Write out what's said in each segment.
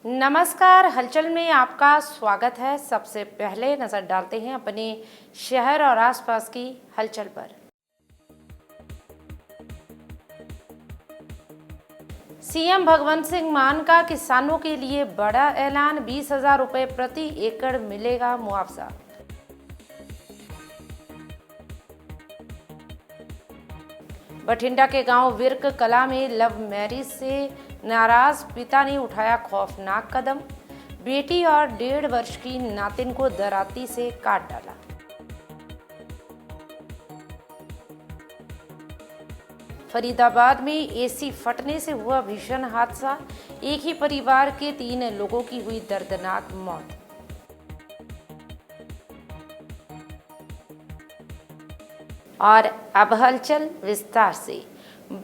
नमस्कार, हलचल में आपका स्वागत है। सबसे पहले नजर डालते हैं अपने शहर और आसपास की हलचल पर। सीएम भगवंत सिंह मान का किसानों के लिए बड़ा ऐलान, 20,000 रुपये प्रति एकड़ मिलेगा मुआवजा। बठिंडा के गांव विर्क कला में लव मैरिज से नाराज पिता ने उठाया खौफनाक कदम, बेटी और 1.5 वर्ष की नातिन को दराती से काट डाला। फरीदाबाद में एसी फटने से हुआ भीषण हादसा, एक ही परिवार के 3 लोगों की हुई दर्दनाक मौत। और अब हलचल विस्तार से।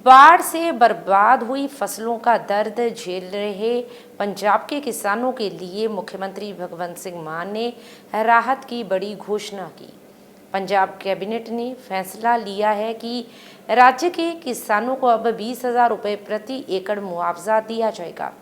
बाढ़ से बर्बाद हुई फसलों का दर्द झेल रहे पंजाब के किसानों के लिए मुख्यमंत्री भगवंत सिंह मान ने राहत की बड़ी घोषणा की। पंजाब कैबिनेट ने फैसला लिया है कि राज्य के किसानों को अब 20,000 रुपये प्रति एकड़ मुआवजा दिया जाएगा।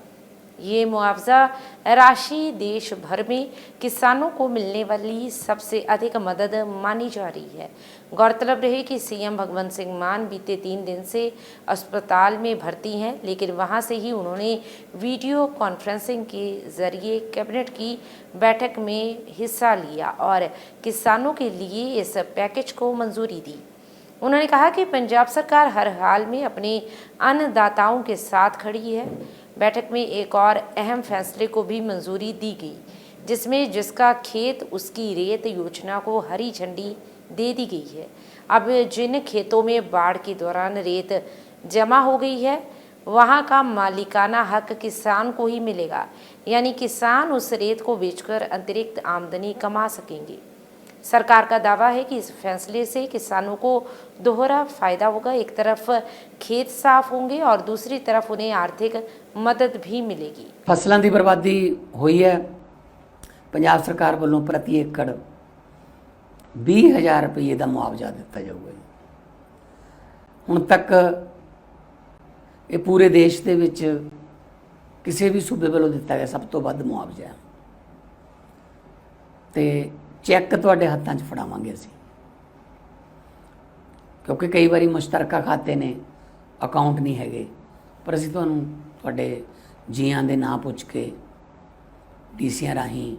ये मुआवजा राशि देश भर में किसानों को मिलने वाली सबसे अधिक मदद मानी जा रही है। गौरतलब रहे कि सीएम भगवंत सिंह मान बीते 3 दिन से अस्पताल में भर्ती हैं, लेकिन वहां से ही उन्होंने वीडियो कॉन्फ्रेंसिंग के जरिए कैबिनेट की बैठक में हिस्सा लिया और किसानों के लिए इस पैकेज को मंजूरी दी। उन्होंने कहा कि पंजाब सरकार हर हाल में अपने अन्नदाताओं के साथ खड़ी है। बैठक में एक और अहम फैसले को भी मंजूरी दी गई, जिसमें जिसका खेत उसकी रेत योजना को हरी झंडी दे दी गई है। अब जिन खेतों में बाढ़ के दौरान रेत जमा हो गई है, वहां का मालिकाना हक किसान को ही मिलेगा, यानी किसान उस रेत को बेचकर अतिरिक्त आमदनी कमा सकेंगे। सरकार का दावा है कि इस फैसले से किसानों को दोहरा फायदा होगा। एक तरफ खेत साफ होंगे और दूसरी तरफ उन्हें आर्थिक मदद भी मिलेगी। फसलों की बर्बादी हुई है, पंजाब सरकार वालों प्रति एकड़ 20,000 रुपये का मुआवजा दिता जाऊगा। हुण तक ये पूरे देश के विच किसी भी सूबे वालों दिता गया सब तो वध मुआवजा। तो चैक तुहाडे हत्थां 'च फड़ावांगे असीं, क्योंकि कई बारी मुश्तरका खाते ने, अकाउंट नहीं हैगे, पर असीं तुहानूं तुहाडे जीआं दे नां पुछ के डीसीआं राहीं,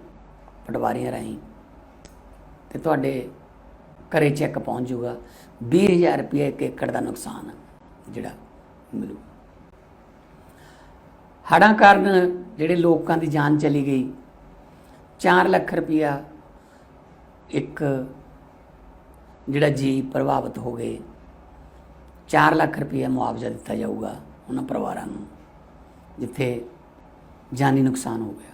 पटवारियां राहीं ते तुहाडे घरे चैक पहुँच जूगा। 20,000 रुपये एक एकड़ का नुकसान जिहड़ा मिलू। हड़ां कारण जिहड़े लोकां दी जान चली गई, 4 लाख रुपया एक जिहड़ा जी प्रभावित हो गए, 4 लाख रुपया मुआवजा दिता जाऊगा उन्हां परिवारां नूं जिथे जानी नुकसान हो गया।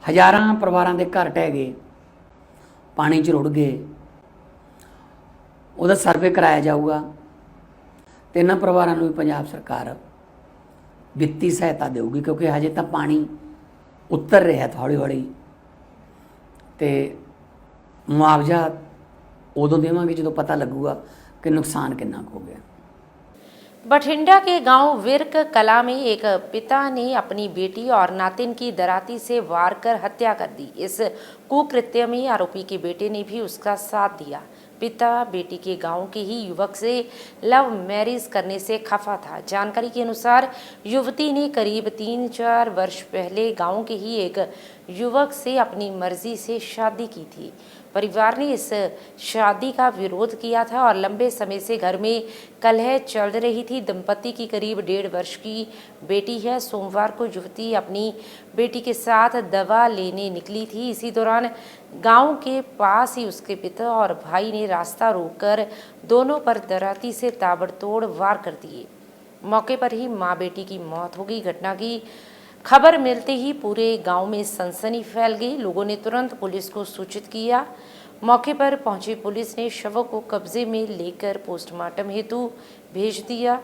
हज़ारां परिवारां दे घर ढह गए, पानी 'च रुड़ गए, उहदा सर्वे कराया जाऊगा ते इन्हां परिवारां नूं भी पंजाब सरकार वित्ती सहायता देगी, क्योंकि हजे तो पानी उतर रहा है हौली हौली। तो मुआवजा उदों देवांगे जो पता लगूगा कि नुकसान कितना हो गया। बठिंडा के गांव विर्क कला में एक पिता ने अपनी बेटी और नातिन की दराती से वार कर हत्या कर दी। इस कुकृत्य में आरोपी के बेटे ने भी उसका साथ दिया। पिता बेटी के गांव के ही युवक से लव मैरिज करने से खफा था। जानकारी के अनुसार युवती ने करीब 3-4 वर्ष पहले गांव के ही एक युवक से अपनी मर्जी से शादी की थी। परिवार ने इस शादी का विरोध किया था और लंबे समय से घर में कलह चल रही थी। दंपति की करीब 1.5 वर्ष की बेटी है। सोमवार को युवती अपनी बेटी के साथ दवा लेने निकली थी। इसी दौरान गांव के पास ही उसके पिता और भाई ने रास्ता रोककर दोनों पर दराती से ताबड़तोड़ वार कर दिए। मौके पर ही मां बेटी की मौत हो गई। घटना की खबर मिलते ही पूरे गांव में सनसनी फैल गई। लोगों ने तुरंत पुलिस को सूचित किया। मौके पर पहुंची पुलिस ने शवों को कब्जे में लेकर पोस्टमार्टम हेतु भेज दिया।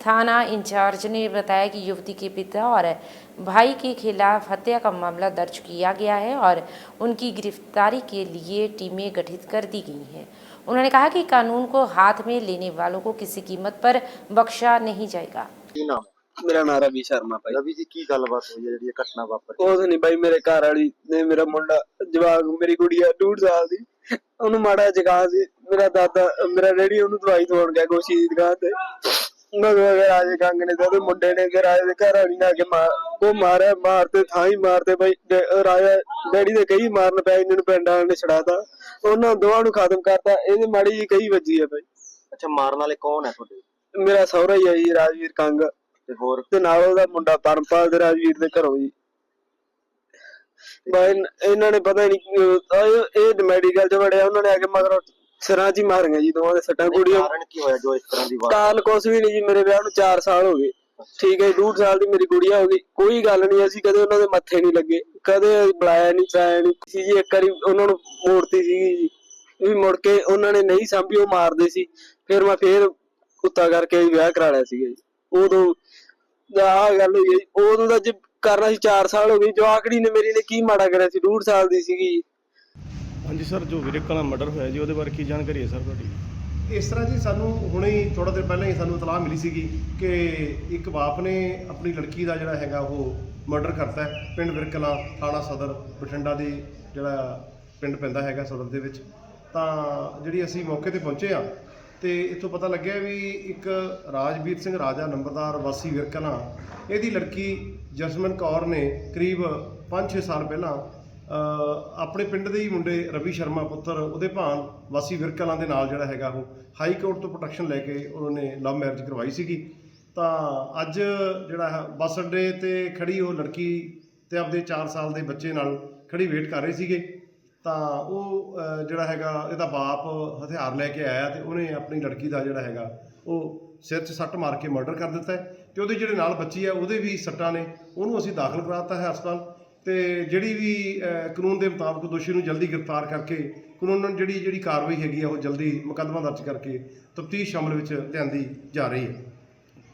थाना इंचार्ज ने बताया कि युवती के पिता और भाई के खिलाफ हत्या का मामला दर्ज किया गया है और उनकी गिरफ्तारी के लिए टीमें गठित कर दी गई हैं। उन्होंने कहा कि कानून को हाथ में लेने वालों को किसी कीमत पर बख्शा नहीं जाएगा। ਮੇਰਾ ਨਾਂ ਰਵੀ ਸ਼ਰਮਾ ਭਾਈ। ਰਵੀ ਜੀ ਕੀ ਗੱਲਬਾਤ ਹੋਈ ਹੈ ਜਿਹੜੀ ਇਹ ਘਟਨਾ ਵਾਪਰੀ? ਕੁਛ ਨੀ ਬਾਈ, ਮੇਰੇ ਘਰ ਵਾਲੀ ਨੇ ਮੇਰਾ ਮੁੰਡਾ ਜਵਾਕ, ਮੇਰੀ ਗੁੜੀਆ 2 ਸਾਲ ਦੀ, ਉਹਨੂੰ ਮਾੜਾ ਜ਼ੁਕਾਮ ਸੀ। ਮੇਰਾ ਡੈਡੀ ਉਹਨੂੰ ਦਵਾਈ ਦਵਾਉਣ ਗਿਆ ਗੋਸ਼ੀ ਦੀ ਦੁਕਾਨ ਤੇ। ਮਗਰ ਰਾਜੇ ਕੰਗ ਨੇ ਤੇ ਉਹਦੇ ਮੁੰਡੇ ਨੇ ਤੇ ਰਾਜੇ ਦੇ ਘਰ ਵਾਲੀ ਨੇ ਆ ਕੇ ਮਾਰਤੇ ਥਾਂ ਹੀ ਮਾਰਤੇ ਬਾਈ। ਰਾਜਾ ਡੈਡੀ ਦੇ ਕਈ ਮਾਰਨ ਪਿਆ, ਇਹਨਾਂ ਨੂੰ ਪਿੰਡ ਵਾਲਿਆਂ ਨੇ ਛੜਾਤਾ, ਉਹਨਾਂ ਦੋਵਾਂ ਨੂੰ ਖਤਮ ਕਰਤਾ। ਇਹਦੇ ਮਾੜੀ ਜੀ ਕਈ ਵੱਜੀ ਆ ਬਾਈ। ਅੱਛਾ, ਮਾਰਨ ਵਾਲੇ ਕੌਣ ਹੈ ਤੁਹਾਡੇ? ਮੇਰਾ ਸਹੁਰਾ ਹੀ ਆ ਜੀ, ਰਾਜਵੀਰ ਕੰਗ, ਤੇ ਹੋਰ? ਤੇ ਨਾਲ ਉਹਦਾ ਮੁੰਡਾ ਪਰਮਪਾਲ ਤੇ ਰਾਜਵੀਰ ਦੇ ਘਰੋਂ ਜੀ। ਬਾਈ ਇਹਨਾਂ ਨੇ ਪਤਾ ਨੀ ਇਹ ਮੈਡੀਕਲ ਚ ਵੜਿਆ, ਉਹਨਾਂ ਨੇ ਆ ਕੇ ਮਗਰੋਂ ਸਿਰਾਂ 'ਚ ਹੀ ਮਾਰੀਆਂ ਜੀ ਦੋਵਾਂ ਦੇ ਸੱਟਾਂ। ਕੁੜੀਆਂ ਕਾਰਨ ਕੀ ਹੋਇਆ ਜੋ ਇਸ ਤਰ੍ਹਾਂ ਦੀ ਕਾਲ ਕੁਛ ਵੀ ਨੀ ਜੀ, ਮੇਰੇ ਵਿਆਹ ਨੂੰ 4 ਸਾਲ ਹੋ ਗਏ, ਠੀਕ ਹੈ। 2 ਸਾਲ ਦੀ ਮੇਰੀ ਗੁੜੀਆ ਹੋ ਗਈ, ਕੋਈ ਗੱਲ ਨੀ, ਅਸੀਂ ਕਦੇ ਉਹਨਾਂ ਦੇ ਮੱਥੇ ਨੀ ਲੱਗੇ, ਕਦੇ ਬੁਲਾਇਆ ਨੀ ਚਾਇਆ ਨੀ ਸੀ ਜੀ। ਇੱਕ ਵਾਰੀ ਉਹਨਾਂ ਨੂੰ ਮੋੜਤੀ ਸੀਗੀ ਜੀ, ਵੀ ਮੁੜ ਕੇ ਉਹਨਾਂ ਨੇ ਨਹੀਂ ਸਾਂਭੀ, ਉਹ ਮਾਰਦੇ ਸੀ। ਫਿਰ ਮੈਂ ਕੁੱਤਾ ਕਰਕੇ ਵਿਆਹ ਕਰਾ ਲਿਆ ਸੀਗਾ ਜੀ। ਉਦੋਂ ਆਹ ਗੱਲ ਹੋਈ ਹੈ, ਉਦੋਂ ਦਾ ਕਰਨਾ ਸੀ 4 ਸਾਲ ਹੋ ਗਏ। ਜਵਾਕੜੀ ਨੇ ਮੇਰੀ ਨੇ ਕੀ ਮਾੜਾ ਕਰਿਆ ਸੀ, 1.5 ਸਾਲ ਦੀ ਸੀਗੀ ਜੀ। ਹਾਂਜੀ ਸਰ, ਜੋ ਵੀਰੇ ਕਲਾ ਮਰਡਰ ਹੋਇਆ ਜੀ, ਉਹਦੇ ਬਾਰੇ ਕੀ ਜਾਣਕਾਰੀ ਹੈ ਸਰ ਤੁਹਾਡੀ? ਇਸ ਤਰ੍ਹਾਂ ਜੀ, ਸਾਨੂੰ ਹੁਣੇ ਹੀ ਥੋੜਾ ਦਿਨ ਪਹਿਲਾਂ ਹੀ ਸਾਨੂੰ ਇਤਲਾਹ ਮਿਲੀ ਸੀਗੀ ਕਿ ਇੱਕ ਬਾਪ ਨੇ ਆਪਣੀ ਲੜਕੀ ਦਾ ਜਿਹੜਾ ਹੈਗਾ ਉਹ ਮਰਡਰ ਕਰਤਾ ਹੈ ਪਿੰਡ ਵਿਰਕਲਾ, ਥਾਣਾ ਸਦਰ ਬਠਿੰਡਾ ਦੀ ਜਿਹੜਾ ਪਿੰਡ ਪੈਂਦਾ ਹੈਗਾ ਸਦਰ ਦੇ ਵਿੱਚ। ਤਾਂ ਜਿਹੜੀ ਅਸੀਂ ਮੌਕੇ ਤੇ ਪਹੁੰਚੇ ਆ ਤੇ ਇੱਥੋਂ ਪਤਾ ਲੱਗਿਆ ਵੀ ਇੱਕ ਰਾਜਵੀਰ ਸਿੰਘ ਰਾਜਾ ਨੰਬਰਦਾਰ ਵਾਸੀ ਵਿਰਕਲਾ, ਇਹਦੀ ਲੜਕੀ ਜਸਮਨ ਕੌਰ ਨੇ ਕਰੀਬ 5-6 ਸਾਲ ਪਹਿਲਾਂ ਆਪਣੇ ਪਿੰਡ ਦੇ ਹੀ ਮੁੰਡੇ ਰਵੀ ਸ਼ਰਮਾ ਪੁੱਤਰ ਉਹਦੇ ਭਾਣ ਵਾਸੀ ਵਿਰਕਲਾਂ ਦੇ ਨਾਲ ਜਿਹੜਾ ਹੈਗਾ ਉਹ ਹਾਈ ਕੋਰਟ ਤੋਂ ਪ੍ਰੋਟੈਕਸ਼ਨ ਲੈ ਕੇ ਉਹਨਾਂ ਨੇ ਲਵ ਮੈਰਿਜ ਕਰਵਾਈ ਸੀਗੀ। ਤਾਂ ਅੱਜ ਜਿਹੜਾ ਹੈ ਬੱਸ ਅੱਡੇ ਤੇ ਖੜੀ ਉਹ ਲੜਕੀ ਤੇ ਆਪਦੇ 4 ਸਾਲ ਦੇ ਬੱਚੇ ਨਾਲ ਖੜੀ ਵੇਟ ਕਰ ਰਹੇ ਸੀਗੇ। ਤਾਂ ਉਹ ਜਿਹੜਾ ਹੈਗਾ ਇਹਦਾ ਬਾਪ ਹਥਿਆਰ ਲੈ ਕੇ ਆਇਆ ਤੇ ਉਹਨੇ ਆਪਣੀ ਲੜਕੀ ਦਾ ਜਿਹੜਾ ਹੈਗਾ ਉਹ ਸਿਰ 'ਚ ਸੱਟ ਮਾਰ ਕੇ ਮਰਡਰ ਕਰ ਦਿੱਤਾ ਤੇ ਉਹਦੇ ਜਿਹੜੇ ਨਾਲ ਬੱਚੀ ਆ ਉਹਦੇ ਵੀ ਸੱਟਾਂ ਨੇ, ਉਹਨੂੰ ਅਸੀਂ ਦਾਖਲ ਕਰਾਤਾ ਹੈ ਹਸਪਤਾਲ। ਤੇ ਜਿਹੜੀ ਵੀ ਕਾਨੂੰਨ ਦੇ ਮੁਤਾਬਕ ਦੋਸ਼ੀ ਨੂੰ ਜਲਦੀ ਗ੍ਰਿਫਤਾਰ ਕਰਕੇ ਕਾਨੂੰਨ ਜਿਹੜੀ ਕਾਰਵਾਈ ਹੈਗੀ ਆ ਉਹ ਜਲਦੀ ਮੁਕੱਦਮਾ ਦਰਜ ਕਰਕੇ ਤਫਤੀਸ਼ ਅਮਲ ਵਿੱਚ ਲਿਆਂਦੀ ਜਾ ਰਹੀ है।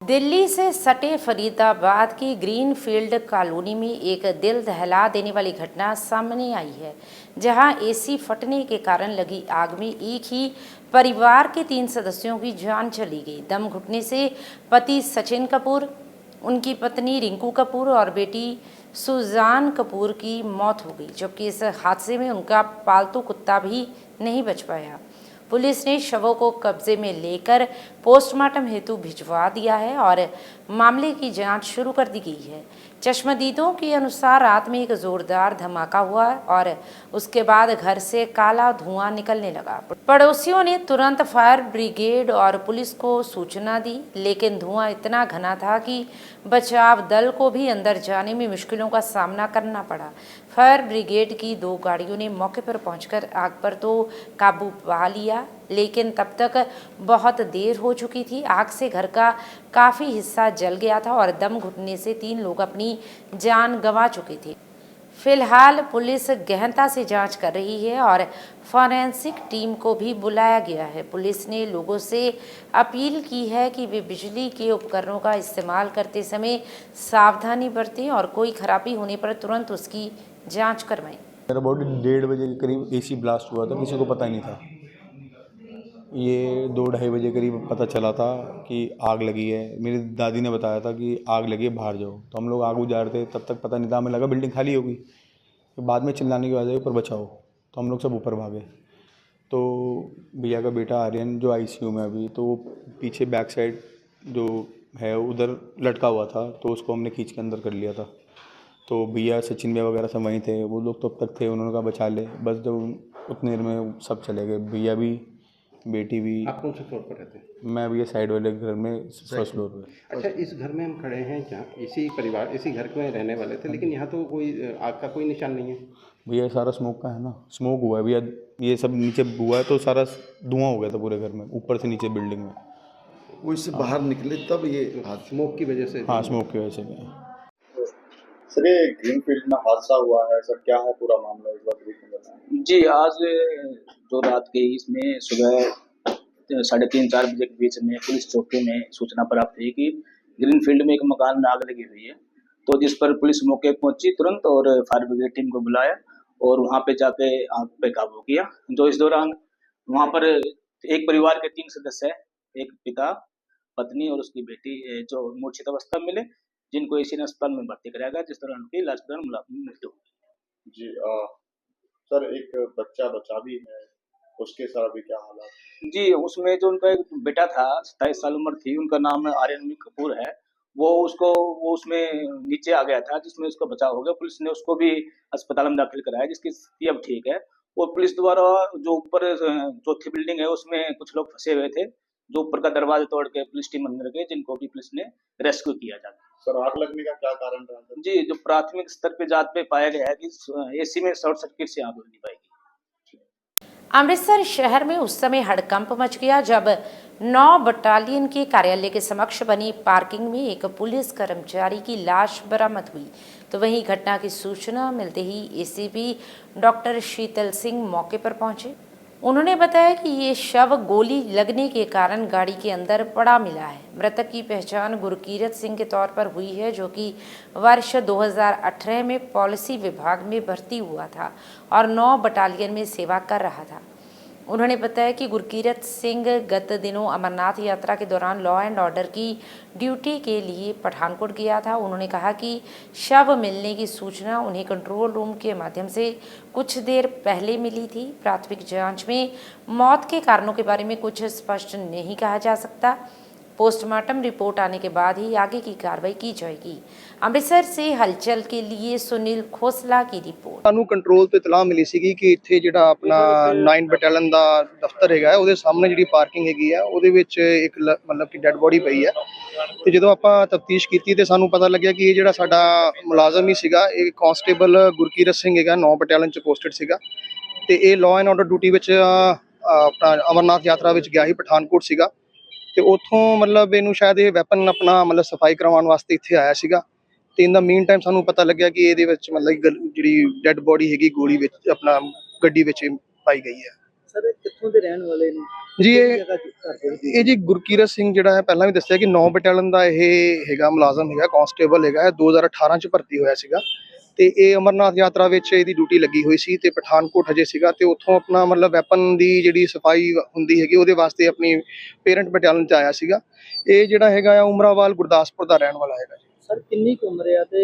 दिल्ली से सटे फरीदाबाद की ग्रीनफील्ड कॉलोनी में एक दिल दहला देने वाली घटना सामने आई है, जहां एसी फटने के कारण लगी आग में एक ही परिवार के 3 सदस्यों की जान चली गई। दम घुटने से पति सचिन कपूर, उनकी पत्नी रिंकू कपूर और बेटी सुजान कपूर की मौत हो गई, जबकि इस हादसे में उनका पालतू कुत्ता भी नहीं बच पाया। पुलिस ने शवों को कब्जे में लेकर पोस्टमार्टम हेतु भिजवा दिया है और मामले की जांच शुरू कर दी गई है। चश्मदीदों के अनुसार रात में एक जोरदार धमाका हुआ और उसके बाद घर से काला धुआं निकलने लगा। पड़ोसियों ने तुरंत फायर ब्रिगेड और पुलिस को सूचना दी, लेकिन धुआं इतना घना था कि बचाव दल को भी अंदर जाने में मुश्किलों का सामना करना पड़ा। फायर ब्रिगेड की 2 गाड़ियों ने मौके पर पहुंचकर आग पर तो काबू पा लिया, लेकिन तब तक बहुत देर हो चुकी थी। आग से घर का काफ़ी हिस्सा जल गया था और दम घुटने से 3 लोग अपनी जान गंवा चुके थे। फिलहाल पुलिस गहनता से जांच कर रही है और फॉरेंसिक टीम को भी बुलाया गया है। पुलिस ने लोगों से अपील की है कि वे बिजली के उपकरणों का इस्तेमाल करते समय सावधानी बरतें और कोई खराबी होने पर तुरंत उसकी जांच करवाएं। मेरा बॉडी 1:30 बजे के करीब एसी ब्लास्ट हुआ था, किसी को पता ही नहीं था। ये 2-2:30 बजे करीब पता चला था कि आग लगी है। मेरी दादी ने बताया था कि आग लगी है, बाहर जाओ। तो हम लोग आग बुझा रहे थे, तब तक पता नहीं था, हमें लगा बिल्डिंग खाली होगी। तो बाद में चिल्लाने की वजह ऊपर बचाओ, तो हम लोग सब ऊपर भागे। तो भैया का बेटा आर्यन जो आईसीयू में अभी, तो वो पीछे बैक साइड जो है उधर लटका हुआ था, तो उसको हमने खींच के अंदर कर लिया था। तो भैया सचिन भैया वगैरह सब वहीं थे, वो लोग तब तक थे, उन्होंने कहा बचा ले। बस जब उतनी देर में सब चले गए, भैया भी बेटी भी। आप कौन से फ्लोर पर रहते हैं? मैं भैया साइड वाले घर में फर्स्ट फ्लोर पे। अच्छा, इस घर में हम खड़े हैं जहाँ इसी घर में रहने वाले थे, लेकिन यहाँ तो कोई आग का कोई निशान नहीं है। भैया सारा स्मोक का है ना, स्मोक हुआ है भैया, ये सब नीचे हुआ है तो सारा धुआं हो गया था पूरे घर में, ऊपर से नीचे बिल्डिंग में। वो इससे बाहर निकले तब ये स्मोक की वजह से? हाँ, स्मोक की वजह से गया। सर ये ग्रीनफील्ड में हादसा हुआ है सर, क्या है पूरा मामला इस बार ब्रीफ में बताएं। जी, आज जो रात के इसमें सुबह 3:30-4 बजे के बीच में पुलिस चौकी में सूचना प्राप्त हुई कि ग्रीनफील्ड में एक मकान में आग लगी हुई है। तो जिस पर पुलिस मौके पर पहुंची तुरंत और फायर ब्रिगेड टीम को बुलाया और वहां पे जाके आग पे काबू किया। जो इस दौरान वहां पर एक परिवार के 3 सदस्य है, एक पिता, पत्नी और उसकी बेटी जो मूर्छित अवस्था में मिले, जिनको एशियन अस्पताल में भर्ती कराया गया, जिस दौरान उनकी इलाज के दौरान मृत्यु हो गई। जी सर एक बच्चा बचा भी है, उसके साथ भी क्या हालात? जी, उसमें जो उनका एक बेटा था, 27 साल उम्र थी, उनका नाम आर्यन कपूर है। वो उसमें नीचे आ गया था, जिसमें उसका बचाव हो गया। पुलिस ने उसको भी अस्पताल में दाखिल कराया, जिसकी स्थिति अब ठीक है। और पुलिस द्वारा जो ऊपर चौथी बिल्डिंग है, उसमें कुछ लोग फंसे हुए थे, जो ऊपर का दरवाजा तोड़ के पुलिस टीम अंदर गई, जिनको भी पुलिस ने रेस्क्यू किया जाता। सर आग लगने का क्या कारण रहा था? जी, जो प्राथमिक स्तर पे जांच में पाया गया है कि एसी में शॉर्ट सर्किट से आग लगनी पाई गई। अमृतसर शहर में उस समय हड़कंप मच गया जब 9 बटालियन के कार्यालय के समक्ष बनी पार्किंग में एक पुलिस कर्मचारी की लाश बरामद हुई। तो वहीं घटना की सूचना मिलते ही एसीपी डॉक्टर शीतल सिंह मौके पर पहुंचे। उन्होंने बताया कि ये शव गोली लगने के कारण गाड़ी के अंदर पड़ा मिला है। मृतक की पहचान गुरकीरत सिंह के तौर पर हुई है, जो कि वर्ष 2018 में पॉलिसी विभाग में भर्ती हुआ था और 9 बटालियन में सेवा कर रहा था। उन्होंने बताया कि गुरकीरत सिंह गत दिनों अमरनाथ यात्रा के दौरान लॉ एंड ऑर्डर की ड्यूटी के लिए पठानकोट गया था। उन्होंने कहा कि शव मिलने की सूचना उन्हें कंट्रोल रूम के माध्यम से कुछ देर पहले मिली थी। प्राथमिक जांच में मौत के कारणों के बारे में कुछ स्पष्ट नहीं कहा जा सकता। पोस्टमार्टम रिपोर्ट आने के बाद ही आगे की कार्रवाई की जाएगी। अमृतसर से हलचल के लिए सुनील खोसला की रिपोर्ट। ਸਾਨੂੰ ਕੰਟਰੋਲ ਤੋਂ ਇਤਲਾਹ ਮਿਲੀ ਸੀਗੀ ਕਿ ਇੱਥੇ ਜਿਹੜਾ ਆਪਣਾ 9 ਬਟਾਲੀਅਨ ਦਾ ਦਫ਼ਤਰ ਹੈਗਾ ਉਹਦੇ ਸਾਹਮਣੇ ਜਿਹੜੀ ਪਾਰਕਿੰਗ ਹੈਗੀ ਆ ਉਹਦੇ ਵਿੱਚ ਇੱਕ ਮਤਲਬ ਕਿ ਡੈੱਡ ਬੋਡੀ ਪਈ ਹੈ ਤੇ ਜਦੋਂ ਆਪਾਂ ਤਫਤੀਸ਼ ਕੀਤੀ ਤੇ ਸਾਨੂੰ ਪਤਾ ਲੱਗਿਆ ਕਿ ਇਹ ਜਿਹੜਾ ਸਾਡਾ ਮੁਲਾਜ਼ਮ ਹੀ ਸੀਗਾ, ਇਹ ਕਾਂਸਟੇਬਲ ਗੁਰਕੀਰਤ ਸਿੰਘ ਹੈਗਾ, 9 ਬਟਾਲੀਅਨ ਚ ਪੋਸਟਡ ਸੀਗਾ ਤੇ ਇਹ ਲਾਅ ਐਂਡ ਆਰਡਰ ਡਿਊਟੀ ਵਿੱਚ ਆਪਣਾ ਅਮਰਨਾਥ ਯਾਤਰਾ ਵਿੱਚ ਗਿਆ ਸੀ, ਪਠਾਨਕੋਟ ਸੀਗਾ ਤੇ ਉੱਥੋਂ ਮਤਲਬ ਇਹਨੂੰ ਸ਼ਾਇਦ ਇਹ ਵੈਪਨ ਆਪਣਾ ਮਤਲਬ ਸਫਾਈ ਕਰਵਾਉਣ ਵਾਸਤੇ ਇੱਥੇ ਆਇਆ ਸੀਗਾ ਤੇ ਇਨ ਦਾ ਮੀਨ ਟਾਈਮ ਸਾਨੂੰ ਪਤਾ ਲੱਗਿਆ ਕਿ ਇਹਦੇ ਵਿੱਚ ਮਤਲਬ ਜਿਹੜੀ ਡੈੱਡ ਬੋਡੀ ਹੈਗੀ ਗੋਲੀ ਵਿੱਚ ਆਪਣਾ ਗੱਡੀ ਵਿੱਚ ਪਾਈ ਗਈ ਹੈ। ਸਰ ਕਿੱਥੋਂ ਦੇ ਰਹਿਣ ਵਾਲੇ ਨੇ ਜੀ? ਇਹ ਜੀ ਗੁਰਕੀਰਤ ਸਿੰਘ ਜਿਹੜਾ ਹੈ, ਪਹਿਲਾਂ ਵੀ ਦੱਸਿਆ ਕਿ 9 ਬਟਾਲੀਅਨ ਦਾ ਇਹ ਹੈਗਾ, ਮੁਲਾਜ਼ਮ ਹੈਗਾ, ਕਾਂਸਟੇਬਲ ਹੈਗਾ, 2018 ਚ ਭਰਤੀ ਹੋਇਆ ਸੀਗਾ ਤੇ ਇਹ ਅਮਰਨਾਥ ਯਾਤਰਾ ਵਿੱਚ ਇਹਦੀ ਡਿਊਟੀ ਲੱਗੀ ਹੋਈ ਸੀ ਤੇ ਪਠਾਨਕੋਟ ਹਜੇ ਸੀਗਾ ਤੇ ਉੱਥੋਂ ਆਪਣਾ ਮਤਲਬ ਵੈਪਨ ਦੀ ਜਿਹੜੀ ਸਫਾਈ ਹੁੰਦੀ ਹੈਗੀ ਉਹਦੇ ਵਾਸਤੇ ਆਪਣੀ ਪੇਰੈਂਟ ਬਟਾਲੀਅਨ ਚ ਆਇਆ ਸੀਗਾ। ਇਹ ਜਿਹੜਾ ਹੈਗਾ ਆ ਉਮਰਾਵਾਲ ਗੁਰਦਾਸਪੁਰ ਦਾ ਰਹਿਣ ਵਾਲਾ ਹੈਗਾ। ਸਰ ਕਿੰਨੀ ਕੁ ਉਮਰ ਹੈ ਤੇ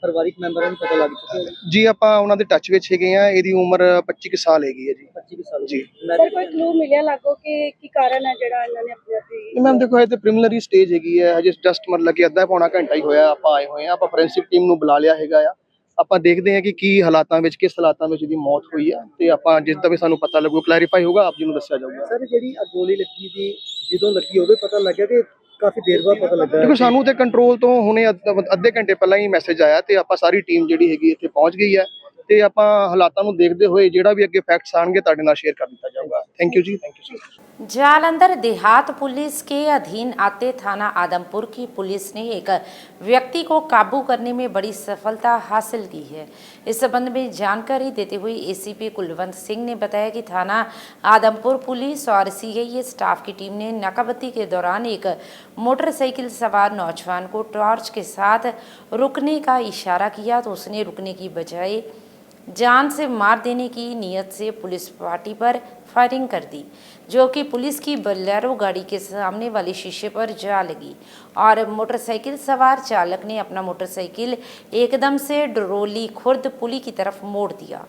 ਪਰਿਵਾਰਿਕ ਮੈਂਬਰਾਂ ਨੂੰ ਪਤਾ ਲੱਗ ਚੁੱਕਿਆ ਹੈ ਜੀ? ਆਪਾਂ ਉਹਨਾਂ ਦੇ ਟੱਚ ਵਿੱਚ ਹੈਗੇ ਆ। ਇਹਦੀ ਉਮਰ 25 ਕੁ ਸਾਲ ਹੈਗੀ ਹੈ ਜੀ। 25 ਸਾਲ ਜੀ। ਸਰ ਕੋਈ ਕਲੂ ਮਿਲਿਆ ਲੱਗੋ ਕਿ ਕੀ ਕਾਰਨ ਹੈ ਜਿਹੜਾ ਇਹਨਾਂ ਨੇ ਆਪਣੇ ਆਪ ਮੈਮ ਦੇਖੋ, ਇਹ ਤੇ ਪ੍ਰੀਲਿਮਿਨਰੀ ਸਟੇਜ ਹੈਗੀ ਹੈ, ਹਜੇ ਜਸਟ ਮਤਲਬ ਕਿ ਅੱਧਾ ਪੌਣਾ ਘੰਟਾ ਹੀ ਹੋਇਆ ਆਪਾਂ ਆਏ ਹੋਏ ਆ। ਆਪਾਂ ਫੋਰੈਂਸਿਕ ਟੀਮ ਨੂੰ ਬੁਲਾ ਲਿਆ ਹੈਗਾ ਆ। ਆਪਾਂ ਦੇਖਦੇ ਹਾਂ ਕਿ ਕੀ ਹਾਲਾਤਾਂ ਵਿੱਚ, ਕਿਸ ਹਾਲਾਤਾਂ ਵਿੱਚ ਇਹਦੀ ਮੌਤ ਹੋਈ ਆ ਤੇ ਆਪਾਂ ਜਿਸ ਦਾ ਵੀ ਸਾਨੂੰ ਪਤਾ ਲੱਗੂ, ਕਲੈਰੀਫਾਈ ਹੋਊਗਾ, ਆਪ ਜੀ ਨੂੰ ਦੱਸਿਆ ਜਾਊਗਾ। ਸਰ ਜਿਹੜੀ ਗੋਲੀ ਲੱਗੀ ਦੀ ਜਦੋਂ ਲੱਗੀ ਹੋਵੇ ਪਤਾ ਲੱਗਿਆ ਕਿ ਕਾਫੀ ਦੇਰ ਬਾਅਦ ਪਤਾ ਲੱਗਾ? ਦੇਖੋ, ਸਾਨੂੰ ਤੇ ਕੰਟਰੋਲ ਤੋਂ ਹੁਣੇ ਅੱਧੇ ਘੰਟੇ ਪਹਿਲਾਂ ਹੀ ਮੈਸੇਜ ਆਇਆ ਤੇ ਆਪਾਂ ਸਾਰੀ ਟੀਮ ਜਿਹੜੀ ਹੈਗੀ ਇੱਥੇ ਪਹੁੰਚ ਗਈ ਹੈ ਤੇ ਆਪਾਂ ਹਾਲਾਤਾਂ ਨੂੰ ਦੇਖਦੇ ਹੋਏ ਜਿਹੜਾ ਵੀ ਅੱਗੇ ਫੈਕਟਸ ਆਣਗੇ ਤੁਹਾਡੇ ਨਾਲ शेयर कर दिया जाएगा। Thank you ji, thank you sir. Jalandhar देहात पुलिस के अधीन आते थाना आदमपुर की पुलिस ने एक व्यक्ति को काबू करने में बड़ी सफलता हासिल की है। इस संबंध में जानकारी देते हुए एसीपी कुलवंत सिंह ने बताया कि थाना आदमपुर पुलिस और सीआईए स्टाफ की टीम ने नाकाबंदी के दौरान एक मोटरसाइकिल सवार नौजवान को टॉर्च के साथ रुकने का इशारा किया तो उसने रुकने की बजाय जान से मार देने की नीयत से पुलिस पार्टी पर फायरिंग कर दी, जो कि पुलिस की बोलेरो गाड़ी के सामने वाले शीशे पर जा लगी और मोटरसाइकिल सवार चालक ने अपना मोटरसाइकिल एकदम से डरोली खुर्द पुली की तरफ मोड़ दिया,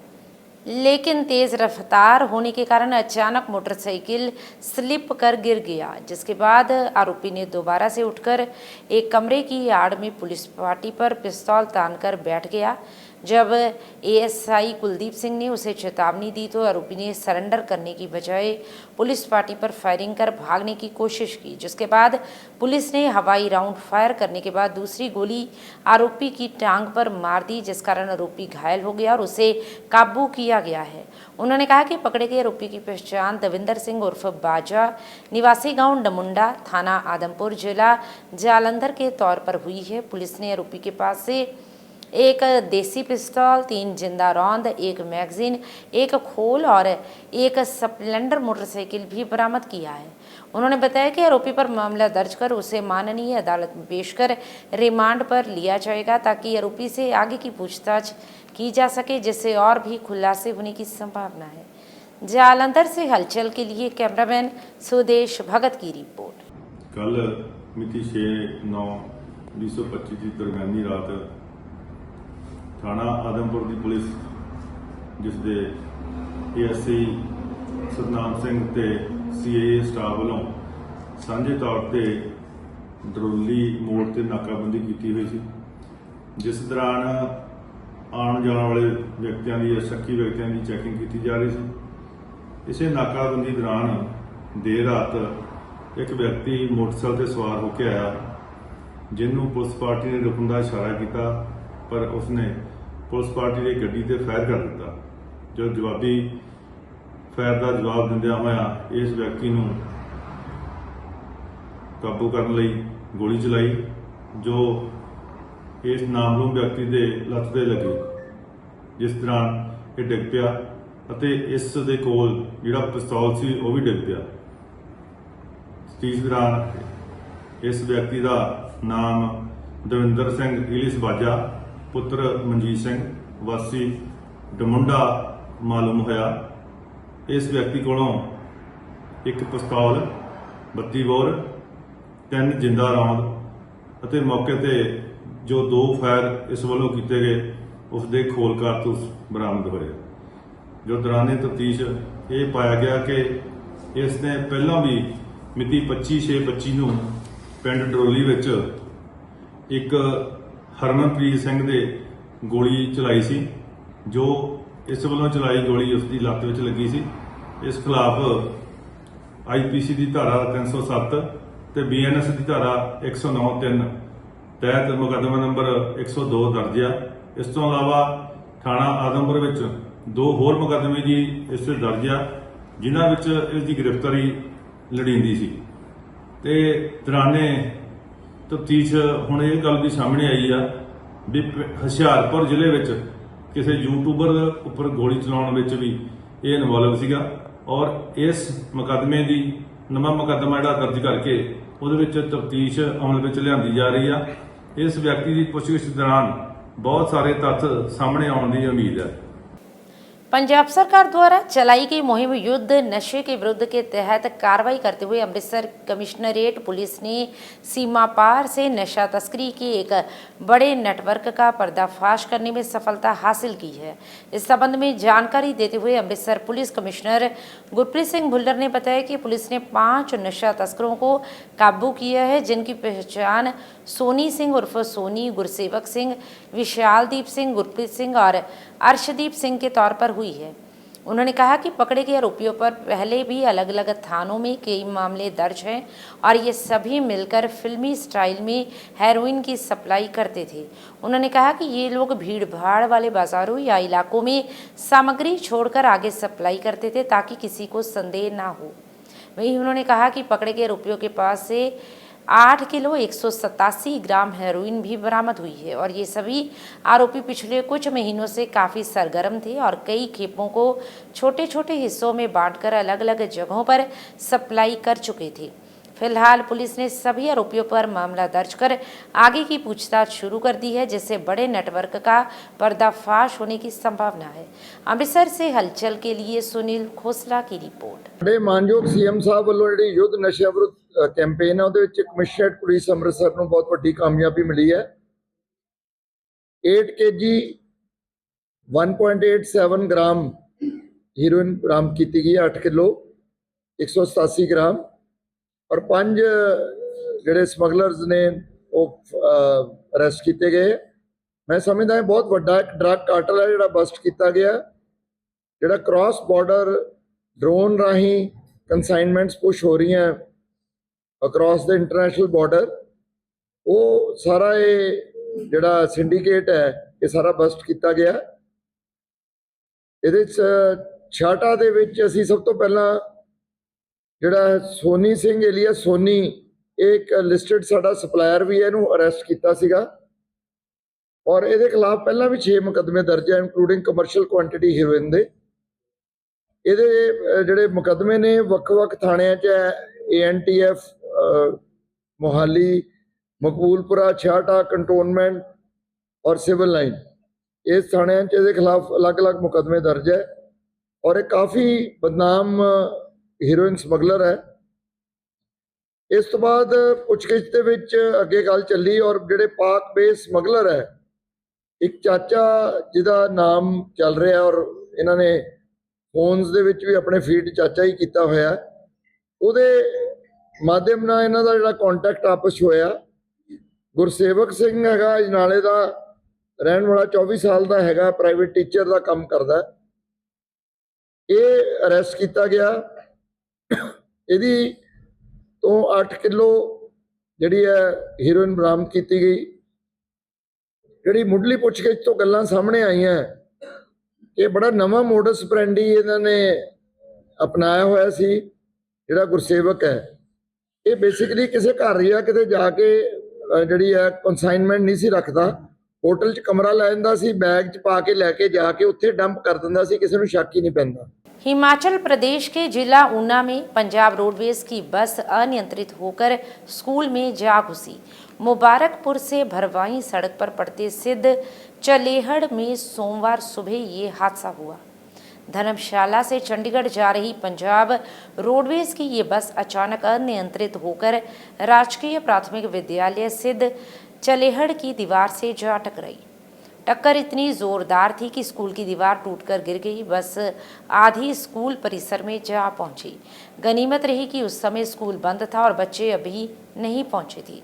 लेकिन तेज़ रफ्तार होने के कारण अचानक मोटरसाइकिल स्लिप कर गिर गया, जिसके बाद आरोपी ने दोबारा से उठकर एक कमरे की आड़ में पुलिस पार्टी पर पिस्तौल तानकर बैठ गया। जब एएसआई कुलदीप सिंह ने उसे चेतावनी दी तो आरोपी ने सरेंडर करने की बजाय पुलिस पार्टी पर फायरिंग कर भागने की कोशिश की, जिसके बाद पुलिस ने हवाई राउंड फायर करने के बाद दूसरी गोली आरोपी की टांग पर मार दी, जिस कारण आरोपी घायल हो गया और उसे काबू किया गया है। उन्होंने कहा कि पकड़े गए आरोपी की पहचान दविंदर सिंह उर्फ बाजा, निवासी गांव डमुंडा, थाना आदमपुर, जिला जालंधर के तौर पर हुई है। पुलिस ने आरोपी के पास से एक देसी पिस्तौल, 3 जिंदा रौंद, एक मैगजीन, एक खोल और एक स्प्लेंडर मोटरसाइकिल भी बरामद किया है। उन्होंने बताया कि आरोपी पर मामला दर्ज कर उसे माननीय अदालत में पेश कर रिमांड पर लिया जाएगा ताकि आरोपी से आगे की पूछताछ की जा सके, जिससे और भी खुलासे होने की संभावना है। जालंधर से हलचल के लिए कैमरामैन सुदेश भगत की रिपोर्ट। ਕੱਲ ਮਿਤੀ 6/9/2025 ਦੀ ਦਰਮਿਆਨੀ ਰਾਤ ਥਾਣਾ ਆਦਮਪੁਰ ਦੀ ਪੁਲਿਸ ਜਿਸ ਦੇ ASI ਸਤਨਾਮ ਸਿੰਘ ਤੇ CAA ਸਟਾਫ ਵੱਲੋਂ ਸਾਂਝੇ ਤੌਰ ਤੇ ਡਰੋਲੀ ਮੋੜ ਤੇ ਨਾਕਾਬੰਦੀ ਕੀਤੀ ਹੋਈ ਸੀ, ਜਿਸ ਦੌਰਾਨ ਆਉਣ ਜਾਣ ਵਾਲੇ ਵਿਅਕਤੀਆਂ ਦੀ ਸ਼ੱਕੀ ਵਿਅਕਤੀਆਂ ਦੀ ਚੈਕਿੰਗ ਕੀਤੀ ਜਾ ਰਹੀ ਸੀ। ਇਸੇ ਨਾਕਾਬੰਦੀ ਦੌਰਾਨ ਦੇਰ ਰਾਤ ਇੱਕ ਵਿਅਕਤੀ ਮੋਟਰਸਾਈਕਲ ਤੇ ਸਵਾਰ ਹੋ ਕੇ ਆਇਆ, ਜਿਹਨੂੰ ਪੁਲਿਸ ਪਾਰਟੀ ਨੇ ਰੁਕਣ ਦਾ ਇਸ਼ਾਰਾ ਕੀਤਾ, ਪਰ ਉਸਨੇ ਪੁਲਿਸ ਪਾਰਟੀ ਦੀ ਗੱਡੀ ਤੇ ਫਾਇਰ ਕਰ ਦਿੱਤਾ। ਜੋ ਜਵਾਬੀ ਫਾਇਰ ਦਾ ਜਵਾਬ ਦਿੰਦਿਆਂ ਹੋਇਆ ਇਸ ਵਿਅਕਤੀ ਨੂੰ ਕਾਬੂ ਕਰਨ ਲਈ ਗੋਲੀ ਚਲਾਈ, ਜੋ ਇਸ ਨਾਮਲੂਮ ਵਿਅਕਤੀ ਦੇ ਲੱਤ ਤੇ ਲੱਗੀ, ਜਿਸ ਦੌਰਾਨ ਇਹ ਡਿੱਗ ਪਿਆ ਅਤੇ ਇਸ ਦੇ ਕੋਲ ਜਿਹੜਾ ਪਿਸਤੌਲ ਸੀ ਉਹ ਵੀ ਡਿੱਗ ਪਿਆ। ਇਸ ਦੌਰਾਨ ਇਸ ਵਿਅਕਤੀ ਦਾ ਨਾਮ ਦਵਿੰਦਰ ਸਿੰਘ ਇਲਿਸ ਬਾਜਾ ਪੁੱਤਰ ਮਨਜੀਤ ਸਿੰਘ ਵਾਸੀ ਡਮੁੰਡਾ ਮਾਲੂਮ ਹੋਇਆ। ਇਸ ਵਿਅਕਤੀ ਕੋਲੋਂ ਇੱਕ ਪਿਸਤੌਲ, 32 ਬੋਰ, 3 ਜਿੰਦਾ ਰੌਂਦ ਅਤੇ ਮੌਕੇ ਤੇ ਜੋ 2 ਫਾਇਰ ਇਸ ਵੱਲੋਂ ਕੀਤੇ ਗਏ ਉਸ ਦੇ ਖੋਲ ਕਾਰਤੂਸ ਬਰਾਮਦ ਹੋਏ। ਜੋ ਦੌਰਾਨੇ ਤਫਤੀਸ਼ ਇਹ ਪਾਇਆ ਗਿਆ ਕਿ ਇਸ ਨੇ ਪਹਿਲਾਂ ਵੀ ਮਿਤੀ 25/6/25 ਨੂੰ ਪਿੰਡ ਡਰੋਲੀ ਵਿੱਚ ਇੱਕ ਹਰਮਨਪ੍ਰੀਤ ਸਿੰਘ ਦੇ ਗੋਲੀ ਚਲਾਈ ਸੀ, ਜੋ ਇਸ ਵੱਲੋਂ ਚਲਾਈ ਗੋਲੀ ਉਸ ਦੀ ਲੱਤ ਵਿੱਚ ਲੱਗੀ ਸੀ। ਇਸ ਖਿਲਾਫ IPC ਦੀ ਧਾਰਾ 307 ਤੇ BNS ਦੀ ਧਾਰਾ 109(3) ਤਹਿਤ ਮੁਕੱਦਮਾ ਨੰਬਰ 102 ਦਰਜ ਆ। ਇਸ ਤੋਂ ਇਲਾਵਾ ਥਾਣਾ ਆਦਮਪੁਰ ਵਿੱਚ 2 ਹੋਰ ਮੁਕੱਦਮੇ ਜੀ ਇਸ ਤੇ ਦਰਜ ਆ, ਜਿਨ੍ਹਾਂ ਵਿੱਚ ਇਸ ਦੀ ਗ੍ਰਿਫਤਾਰੀ ਲੋੜੀਂਦੀ ਸੀ। ਤੇ ਦੌਰਾਨੇ ਤਫਤੀਸ਼ ਹੁਣ ਇਹ ਗੱਲ ਵੀ ਸਾਹਮਣੇ ਆਈ ਆ ਵੀ ਹੁਸ਼ਿਆਰਪੁਰ ਜ਼ਿਲ੍ਹੇ ਵਿੱਚ ਕਿਸੇ ਯੂਟਿਊਬਰ ਉੱਪਰ ਗੋਲੀ ਚਲਾਉਣ ਵਿੱਚ ਵੀ ਇਹ ਇਨਵੋਲਵ ਸੀਗਾ, ਔਰ ਇਸ ਮੁਕੱਦਮੇ ਦੀ ਨਵਾਂ ਮੁਕੱਦਮਾ ਜਿਹੜਾ ਦਰਜ ਕਰਕੇ ਉਹਦੇ ਵਿੱਚ ਤਫਤੀਸ਼ ਅਮਲ ਵਿੱਚ ਲਿਆਂਦੀ ਜਾ ਰਹੀ ਆ। ਇਸ ਵਿਅਕਤੀ ਦੀ ਪੁੱਛਗਿੱਛ ਦੌਰਾਨ बहुत सारे तथ्य सामने आने की उम्मीद है। पंजाब सरकार द्वारा चलाई गई मुहिम युद्ध नशे के विरुद्ध के तहत कार्रवाई करते हुए अमृतसर कमिश्नरेट पुलिस ने सीमा पार से नशा तस्करी के एक बड़े नेटवर्क का पर्दाफाश करने में सफलता हासिल की है। इस संबंध में जानकारी देते हुए अमृतसर पुलिस कमिश्नर गुरप्रीत सिंह भुल्लर ने बताया कि पुलिस ने 5 नशा तस्करों को काबू किया है, जिनकी पहचान सोनी सिंह उर्फ सोनी, गुरसेवक सिंह, विशालदीप सिंह, गुरप्रीत सिंह और अर्शदीप सिंह के तौर पर हुई है। उन्होंने कहा कि पकड़े गए आरोपियों पर पहले भी अलग अलग थानों में कई मामले दर्ज हैं और ये सभी मिलकर फिल्मी स्टाइल में हेरोइन की सप्लाई करते थे। उन्होंने कहा कि ये लोग भीड़ भाड़ वाले बाजारों या इलाकों में सामग्री छोड़कर आगे सप्लाई करते थे ताकि किसी को संदेह ना हो। वहीं उन्होंने कहा कि पकड़े गए आरोपियों के पास से 8 किलो 187 ग्राम हेरोइन भी बरामद हुई है और ये सभी आरोपी पिछले कुछ महीनों से काफ़ी सरगर्म थे और कई खेपों को छोटे छोटे हिस्सों में बांटकर अलग अलग जगहों पर सप्लाई कर चुके थे। फिलहाल पुलिस ने सभी आरोपियों पर मामला दर्ज कर आगे की पूछताछ शुरू कर दी है, जिससे बड़े नेटवर्क का पर्दाफाश होने की संभावना है। अमृतसर से हलचल के लिए सुनील खोसला की रिपोर्ट। बड़े मानयोग CM साहब वालों जिहड़ी युद्ध नशा विरुद्ध कैंपेन है ਉਹਦੇ ਵਿੱਚ ਕਮਿਸ਼ਨਰੇਟ ਪੁਲਿਸ ਅੰਮ੍ਰਿਤਸਰ ਨੂੰ ਬਹੁਤ ਵੱਡੀ ਕਾਮਯਾਬੀ ਮਿਲੀ ਹੈ। 8 kg 1.87 ग्राम ਹੀਰੋਇਨ ਬਰਾਮਦ ਕੀਤੀ ਗਈ ਹੈ, 8 ਕਿਲੋ 187 ग्राम और 5 ਜਿਹੜੇ ਸਮਗਲਰਸ ਨੇ ਉਹ ਅਰੈਸਟ ਕੀਤੇ ਗਏ। ਮੈਂ ਸਮਝਦਾ ਹਾਂ ਬਹੁਤ ਵੱਡਾ ਇੱਕ ਡਰੱਗ ਕਾਰਟਲ ਹੈ ਜਿਹੜਾ ਬਸਟ ਕੀਤਾ ਗਿਆ, ਜਿਹੜਾ ਕ੍ਰਾਸ ਬਾਰਡਰ ਡਰੋਨ ਰਾਹੀਂ ਕੰਸਾਈਨਮੈਂਟਸ ਪੁਸ਼ ਹੋ ਰਹੀਆਂ ਅਕ੍ਰੋਸ ਦ ਇੰਟਰਨੈਸ਼ਨਲ ਬਾਰਡਰ, ਉਹ ਸਾਰਾ ਇਹ ਜਿਹੜਾ ਸਿੰਡੀਕੇਟ ਹੈ ਇਹ ਸਾਰਾ ਬਸਟ ਕੀਤਾ ਗਿਆ। ਇਹਦੇ 'ਚ ਛਾਟਾ ਦੇ ਵਿੱਚ ਅਸੀਂ ਸਭ ਤੋਂ ਪਹਿਲਾਂ ਜਿਹੜਾ ਸੋਨੀ ਸਿੰਘ ਏਲੀਆ ਸੋਨੀ, ਇੱਕ ਲਿਸਟਡ ਸਾਡਾ ਸਪਲਾਇਰ ਵੀ ਹੈ, ਇਹਨੂੰ ਅਰੈਸਟ ਕੀਤਾ ਸੀਗਾ ਔਰ ਇਹਦੇ ਖਿਲਾਫ ਪਹਿਲਾਂ ਵੀ 6 ਮੁਕੱਦਮੇ ਦਰਜ ਹੈ ਇਨਕਲੂਡਿੰਗ ਕਮਰਸ਼ੀਅਲ ਕੁਆਂਟੀਟੀ ਹੀਰੋਇਨ ਦੇ। ਇਹਦੇ ਜਿਹੜੇ ਮੁਕੱਦਮੇ ਨੇ ਵੱਖ-ਵੱਖ ਥਾਣਿਆਂ 'ਚ ANTF ਮੋਹਾਲੀ, ਮਕਬੂਲਪੁਰਾ, ਛਾਟਾ, ਕੰਟੋਨਮੈਂਟ ਔਰ ਸਿਵਲ ਲਾਈਨ, ਇਸ ਥਾਣਿਆਂ 'ਚ ਇਹਦੇ ਖਿਲਾਫ ਅਲੱਗ-ਅਲੱਗ ਮੁਕੱਦਮੇ ਦਰਜ ਹੈ ਔਰ ਇਹ ਕਾਫੀ ਬਦਨਾਮ ਹੀਰੋਇਨ ਸਮਗਲਰ ਹੈ। ਇਸ ਤੋਂ ਬਾਅਦ ਪੁੱਛਗਿੱਛ ਦੇ ਵਿੱਚ ਅੱਗੇ ਗੱਲ ਚੱਲੀ ਔਰ ਜਿਹੜੇ ਪਾਕ ਬੇਸ ਸਮਗਲਰ ਹੈ, ਇੱਕ ਚਾਚਾ ਜਿਹਦਾ ਨਾਮ ਚੱਲ ਰਿਹਾ ਔਰ ਇਹਨਾਂ ਨੇ ਫੋਨਸ ਦੇ ਵਿੱਚ ਵੀ ਆਪਣੇ ਫੀਡ ਚਾਚਾ ਹੀ ਕੀਤਾ ਹੋਇਆ, ਉਹਦੇ ਮਾਧਿਅਮ ਨਾਲ ਇਹਨਾਂ ਦਾ ਜਿਹੜਾ ਕੰਟੈਕਟ ਆਪਸ ਹੋਇਆ। ਗੁਰਸੇਵਕ ਸਿੰਘ ਹੈਗਾ ਅਜਨਾਲੇ ਦਾ ਰਹਿਣ ਵਾਲਾ, 24 ਸਾਲ ਦਾ ਹੈਗਾ, ਪ੍ਰਾਈਵੇਟ ਟੀਚਰ ਦਾ ਕੰਮ ਕਰਦਾ। ਇਹ ਅਰੈਸਟ ਕੀਤਾ ਗਿਆ। ਇਹਦੀ ਤੋਂ 8 ਕਿਲੋ ਜਿਹੜੀ ਹੈ ਹੀਰੋਇਨ ਬਰਾਮਦ ਕੀਤੀ ਗਈ। ਜਿਹੜੀ ਮੁੱਢਲੀ ਪੁੱਛਗਿੱਛ ਤੋਂ ਗੱਲਾਂ ਸਾਹਮਣੇ ਆਈਆਂ ਕਿ ਬੜਾ ਨਵਾਂ ਮੋਡਸ ਆਪਰੈਂਡੀ ਇਹਨਾਂ ਨੇ ਅਪਣਾਇਆ ਹੋਇਆ ਸੀ। ਜਿਹੜਾ ਗੁਰਸੇਵਕ ਹੈ ਇਹ ਬੇਸਿਕਲੀ ਕਿਸੇ ਘਰ ਜਾਂ ਕਿਤੇ ਜਾ ਕੇ ਜਿਹੜੀ ਹੈ ਕਨਸਾਈਨਮੈਂਟ ਨਹੀਂ ਸੀ ਰੱਖਦਾ, ਹੋਟਲ 'ਚ ਕਮਰਾ ਲੈ ਜਾਂਦਾ ਸੀ, बैग 'ਚ पा के लेके जाके उत्थे डंप कर दिंदा सी, किसी नूं शक ही नहीं पैंदा। हिमाचल प्रदेश के जिला ऊना में पंजाब रोडवेज की बस अनियंत्रित होकर स्कूल में जा घुसी। मुबारकपुर से भरवाई सड़क पर पड़ते सिद्ध चलेहड़ में सोमवार सुबह ये हादसा हुआ। धर्मशाला से चंडीगढ़ जा रही पंजाब रोडवेज की ये बस अचानक अनियंत्रित होकर राजकीय प्राथमिक विद्यालय सिद्ध चलेहड़ की दीवार से जा टकराई। टक्कर इतनी जोरदार थी कि स्कूल की दीवार टूटकर गिर गई। बस आधी स्कूल परिसर में जा पहुंची। गनीमत रही कि उस समय स्कूल बंद था और बच्चे अभी नहीं पहुंचे थे,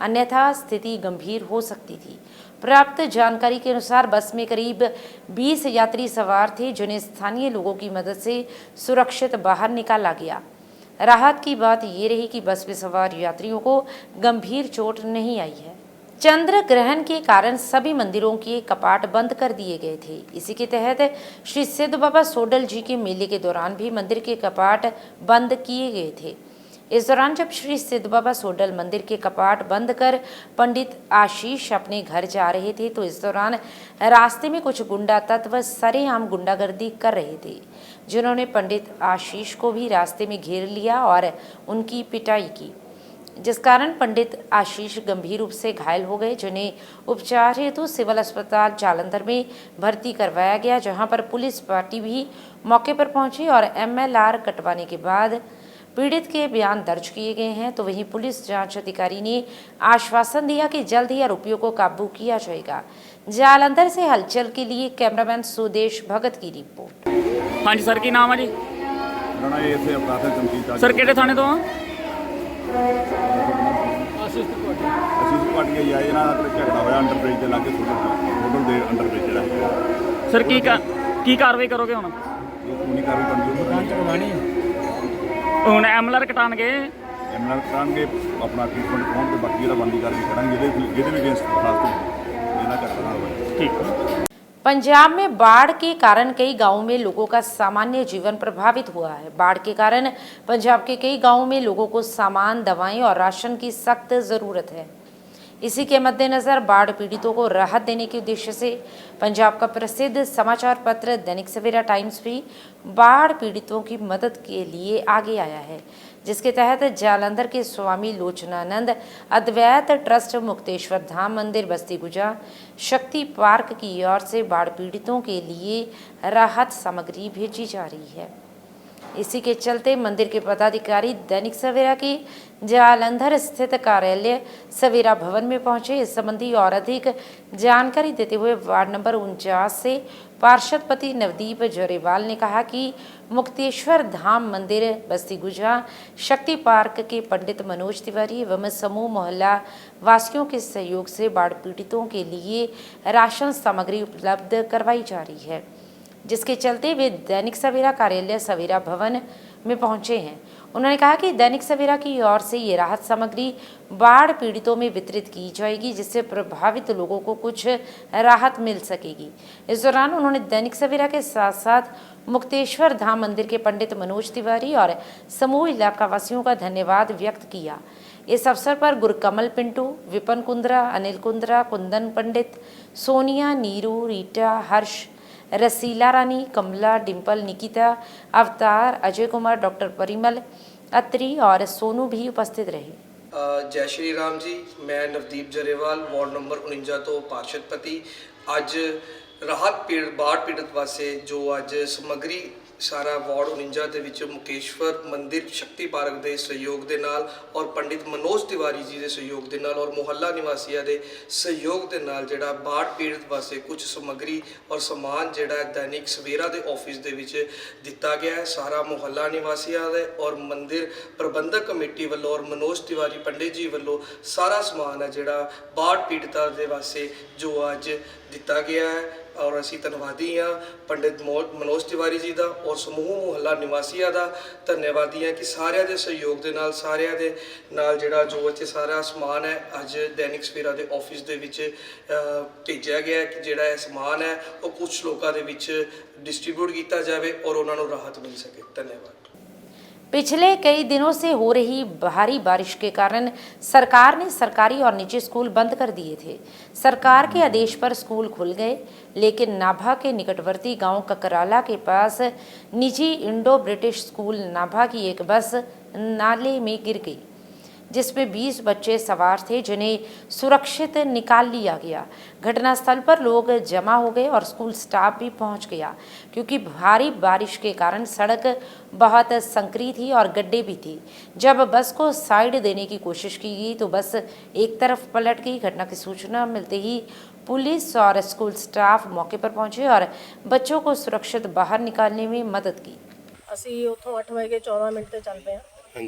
अन्यथा स्थिति गंभीर हो सकती थी। प्राप्त जानकारी के अनुसार बस में करीब 20 यात्री सवार थे, जिन्हें स्थानीय लोगों की मदद से सुरक्षित बाहर निकाला गया। राहत की बात ये रही कि बस में सवार यात्रियों को गंभीर चोट नहीं आई है। चंद्र ग्रहण के कारण सभी मंदिरों के कपाट बंद कर दिए गए थे। इसी के तहत श्री सिद्ध बाबा सोडल जी के मेले के दौरान भी मंदिर के कपाट बंद किए गए थे। इस दौरान जब श्री सिद्ध बाबा सोडल मंदिर के कपाट बंद कर पंडित आशीष अपने घर जा रहे थे, तो इस दौरान रास्ते में कुछ गुंडा तत्व सरेआम गुंडागर्दी कर रहे थे, जिन्होंने पंडित आशीष को भी रास्ते में घेर लिया और उनकी पिटाई की, जिस कारण पंडित आशीष गंभीर रूप से घायल हो गए, जिन्हें उपचार हेतु सिविल अस्पताल जालंधर में भर्ती करवाया गया, जहां पर पुलिस पार्टी भी मौके पर पहुंची और MLR कटवाने के बाद पीड़ित के बयान दर्ज किए गए हैं। तो वहीं पुलिस जांच अधिकारी ने आश्वासन दिया कि जल्द ही आरोपियों को काबू किया जाएगा। जालंधर से हलचल के लिए कैमरामैन सुदेश भगत की रिपोर्ट। हाँ जी सर, की नाम है जी? सर किहड़े थाने तो आशीष पाटिया जी आए, इन्हां दा झगड़ा होया अंडरब्रिज दे लागे, होटल दे अंडरब्रिज जिहड़ा। सर की कार्रवाई करोगे हुण? कानूनी कार्रवाई बनदी दुकान च करवानी हुण MLR कटाणगे, MLR करांगे, अपना ट्रीटमेंट कराउण ते बाकी जिहड़ा बनदी कार्रवाई करांगे, ਜਿਹਦੇ ਵੀ अगेंस्ट दरखास्त ਇਹਨਾਂ करना होगा। ठीक। पंजाब में बाढ़ के कारण कई गांवों में लोगों का सामान्य जीवन प्रभावित हुआ है। बाढ़ के कारण पंजाब के कई गांवों में लोगों को सामान, दवाएं और राशन की सख्त ज़रूरत है। इसी के मद्देनज़र बाढ़ पीड़ितों को राहत देने के उद्देश्य से पंजाब का प्रसिद्ध समाचार पत्र दैनिक सवेरा टाइम्स भी बाढ़ पीड़ितों की मदद के लिए आगे आया है, जिसके तहत जालंधर के स्वामी लोचनानंद अद्वैत ट्रस्ट मुक्तेश्वर धाम मंदिर बस्ती गुजा शक्ति पार्क की ओर से बाढ़ पीड़ितों के लिए राहत सामग्री भेजी जा रही है। इसी के चलते मंदिर के पदाधिकारी दैनिक सवेरा के जालंधर स्थित कार्यालय सवेरा भवन में पहुंचे। इस संबंधी और अधिक जानकारी देते हुए वार्ड नंबर 49 से पार्षदपति नवदीप जरेवाल ने कहा कि मुक्तेश्वर धाम मंदिर बस्ती गुजा शक्ति पार्क के पंडित मनोज तिवारी एवं समूह मोहल्ला वासियों के सहयोग से बाढ़ पीड़ितों के लिए राशन सामग्री उपलब्ध करवाई जा रही है, जिसके चलते वे दैनिक सवेरा कार्यालय सवेरा भवन में पहुंचे हैं। उन्होंने कहा कि दैनिक सवेरा की ओर से ये राहत सामग्री बाढ़ पीड़ितों में वितरित की जाएगी, जिससे प्रभावित लोगों को कुछ राहत मिल सकेगी। इस दौरान उन्होंने दैनिक सवेरा के साथ साथ मुक्तेश्वर धाम मंदिर के पंडित मनोज तिवारी और समूह इलाका वासियों का धन्यवाद व्यक्त किया। इस अवसर पर गुरकमल पिंटू, विपन कुंद्रा, अनिल कुंद्रा, कुंदन पंडित, सोनिया, नीरू, रीटा, हर्ष, रसीला रानी, कमला, डिम्पल, निकिता, अवतार, अजय कुमार, डॉक्टर परिमल अत्री और सोनू भी उपस्थित रहे। जय श्री राम जी, मैं नवदीप जरेवाल वार्ड नंबर 49 तो पार्षदपति। अज राहत बाढ़ पीड़ित वास्ते जो अज समग्री ਸਾਰਾ ਵਾਰਡ 49 ਦੇ ਵਿੱਚ ਮੁਕੇਸ਼ਵਰ ਮੰਦਿਰ ਸ਼ਕਤੀ ਪਾਰਕ ਦੇ ਸਹਿਯੋਗ ਦੇ ਨਾਲ ਔਰ ਪੰਡਿਤ ਮਨੋਜ ਤਿਵਾਰੀ ਜੀ ਦੇ ਸਹਿਯੋਗ ਦੇ ਨਾਲ ਔਰ ਮੁਹੱਲਾ ਨਿਵਾਸੀਆਂ ਦੇ ਸਹਿਯੋਗ ਦੇ ਨਾਲ ਜਿਹੜਾ ਬਾੜ ਪੀੜਤ ਵਾਸਤੇ ਕੁਝ ਸਮੱਗਰੀ ਔਰ ਸਮਾਨ ਜਿਹੜਾ ਦੈਨਿਕ ਸਵੇਰਾ ਦੇ ਆਫਿਸ ਦੇ ਵਿੱਚ ਦਿੱਤਾ ਗਿਆ ਹੈ। ਸਾਰਾ ਮੁਹੱਲਾ ਨਿਵਾਸੀਆਂ ਦੇ ਔਰ ਮੰਦਿਰ ਪ੍ਰਬੰਧਕ ਕਮੇਟੀ ਵੱਲੋਂ ਔਰ ਮਨੋਜ ਤਿਵਾਰੀ ਪੰਡਿਤ ਜੀ ਵੱਲੋਂ ਸਾਰਾ ਸਮਾਨ ਹੈ ਜਿਹੜਾ ਬਾੜ ਪੀੜਤਾਂ ਦੇ ਵਾਸਤੇ ਜੋ ਅੱਜ ਦਿੱਤਾ ਗਿਆ ਹੈ। ਔਰ ਅਸੀਂ ਧੰਨਵਾਦੀ ਹਾਂ ਪੰਡਿਤ ਮਨੋਜ ਤਿਵਾਰੀ ਜੀ ਦਾ ਔਰ ਸਮੂਹ ਮੁਹੱਲਾ ਨਿਵਾਸੀਆਂ ਦਾ ਧੰਨਵਾਦੀ ਹਾਂ ਕਿ ਸਾਰਿਆਂ ਦੇ ਸਹਿਯੋਗ ਦੇ ਨਾਲ ਸਾਰਿਆਂ ਦੇ ਨਾਲ ਜਿਹੜਾ ਜੋ ਇੱਥੇ ਸਾਰਾ ਸਮਾਨ ਹੈ ਅੱਜ ਦੈਨਿਕ ਸਵੇਰਾ ਦੇ ਆਫਿਸ ਦੇ ਵਿੱਚ ਭੇਜਿਆ ਗਿਆ ਕਿ ਜਿਹੜਾ ਇਹ ਸਮਾਨ ਹੈ ਉਹ ਕੁਝ ਲੋਕਾਂ ਦੇ ਵਿੱਚ डिस्ट्रीब्यूट किया जाए और उन्होंने राहत मिल सके। धन्यवाद। पिछले कई दिनों से हो रही भारी बारिश के कारण सरकार ने सरकारी और निजी स्कूल बंद कर दिए थे। सरकार के आदेश पर स्कूल खुल गए, लेकिन नाभा के निकटवर्ती गांव ककराला के पास निजी इंडो ब्रिटिश स्कूल नाभा की एक बस नाले में गिर गई, जिसमें 20 बच्चे सवार थे, जिन्हें सुरक्षित निकाल लिया गया। घटनास्थल पर लोग जमा हो गए और स्कूल स्टाफ भी पहुंच गया, क्योंकि भारी बारिश के कारण सड़क बहुत संकरी थी और गड्ढे भी थे। जब बस को साइड देने की कोशिश की गई तो बस एक तरफ पलट गई। घटना की सूचना मिलते ही पुलिस और स्कूल स्टाफ मौके पर पहुंचे और बच्चों को सुरक्षित बाहर निकालने में मदद की। ਅਸੀਂ ਉੱਥੋਂ 8:14 ਤੇ ਚੱਲ ਪਏ ਹਾਂ।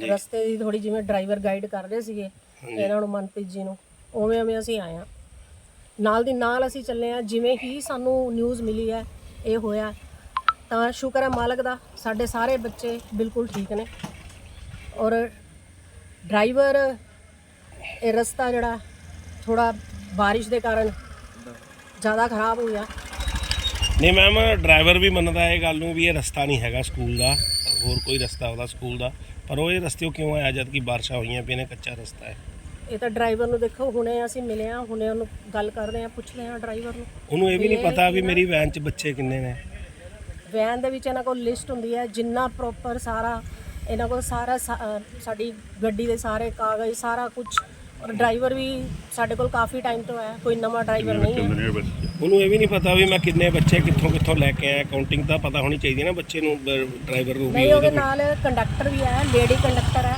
ਰਸਤੇ ਦੀ ਥੋੜੀ ਜਿਵੇਂ ਡਰਾਈਵਰ ਗਾਈਡ ਕਰ ਰਹੇ ਸੀਗੇ ਇਹਨਾਂ ਨੂੰ, ਮਨਪ੍ਰੀਤ ਜੀ ਨੂੰ, ਉਵੇਂ ਅਸੀਂ ਆਏ ਹਾਂ। ਨਾਲ ਦੀ ਨਾਲ ਅਸੀਂ ਚੱਲੇ ਹਾਂ। ਜਿਵੇਂ ਹੀ ਸਾਨੂੰ ਨਿਊਜ਼ ਮਿਲੀ ਹੈ ਇਹ ਹੋਇਆ, ਤਾਂ ਸ਼ੁਕਰ ਹੈ ਮਾਲਕ ਦਾ, ਸਾਡੇ ਸਾਰੇ ਬੱਚੇ ਬਿਲਕੁਲ ਠੀਕ ਨੇ। ਔਰ ਡਰਾਈਵਰ ਇਹ ਰਸਤਾ ਜਿਹੜਾ ਥੋੜਾ ਬਾਰਿਸ਼ ਦੇ ਕਾਰਨ ਜ਼ਿਆਦਾ ਖਰਾਬ ਹੋ ਗਿਆ। नहीं मैम, ड्राइवर भी मनता है गल भी ये रस्ता नहीं है स्कूल का, होर कोई रस्ता होता स्कूल का, पर वो ये रस्ते क्यों आया जब कि बारिशां हुई पे ने कच्चा रस्ता है। ਇਹ ਤਾਂ ਡਰਾਈਵਰ ਨੂੰ ਦੇਖੋ, ਹੁਣੇ ਅਸੀਂ ਮਿਲੇ ਆ, ਹੁਣੇ ਉਹਨੂੰ ਗੱਲ ਕਰਦੇ ਆ, ਪੁੱਛਦੇ ਆ ਡਰਾਈਵਰ ਨੂੰ। ਉਹਨੂੰ ਇਹ ਵੀ ਨਹੀਂ ਪਤਾ ਵੀ ਮੇਰੀ ਵੈਨ 'ਚ ਬੱਚੇ ਕਿੰਨੇ ਨੇ। ਵੈਨ ਦੇ ਵਿੱਚ ਇਹਨਾਂ ਕੋਲ ਲਿਸਟ ਹੁੰਦੀ ਹੈ, ਜਿੰਨਾ ਪ੍ਰੋਪਰ ਸਾਰਾ ਇਹਨਾਂ ਕੋਲ ਸਾਰਾ ਸਾਡੀ ਗੱਡੀ ਦੇ ਸਾਰੇ ਕਾਗਜ਼ ਸਾਰਾ ਕੁਝ। ਔਰ ਡਰਾਈਵਰ ਵੀ ਸਾਡੇ ਕੋਲ ਕਾਫੀ ਟਾਈਮ ਤੋਂ ਹੈ, ਕੋਈ ਨਵਾਂ ਡਰਾਈਵਰ ਨਹੀਂ ਹੈ। ਉਹਨੂੰ ਇਹ ਵੀ ਨਹੀਂ ਪਤਾ ਵੀ ਮੈਂ ਕਿੰਨੇ ਬੱਚੇ ਕਿੱਥੋਂ ਲੈ ਕੇ ਆਇਆ। ਕਾਊਂਟਿੰਗ ਤਾਂ ਪਤਾ ਹੋਣੀ ਚਾਹੀਦੀ ਨਾ ਬੱਚੇ ਨੂੰ, ਡਰਾਈਵਰ ਨੂੰ। ਨਹੀਂ, ਉਹਦੇ ਨਾਲ ਕੰਡਕਟਰ ਵੀ ਹੈ, ਲੇਡੀ ਕੰਡਕਟਰ ਹੈ।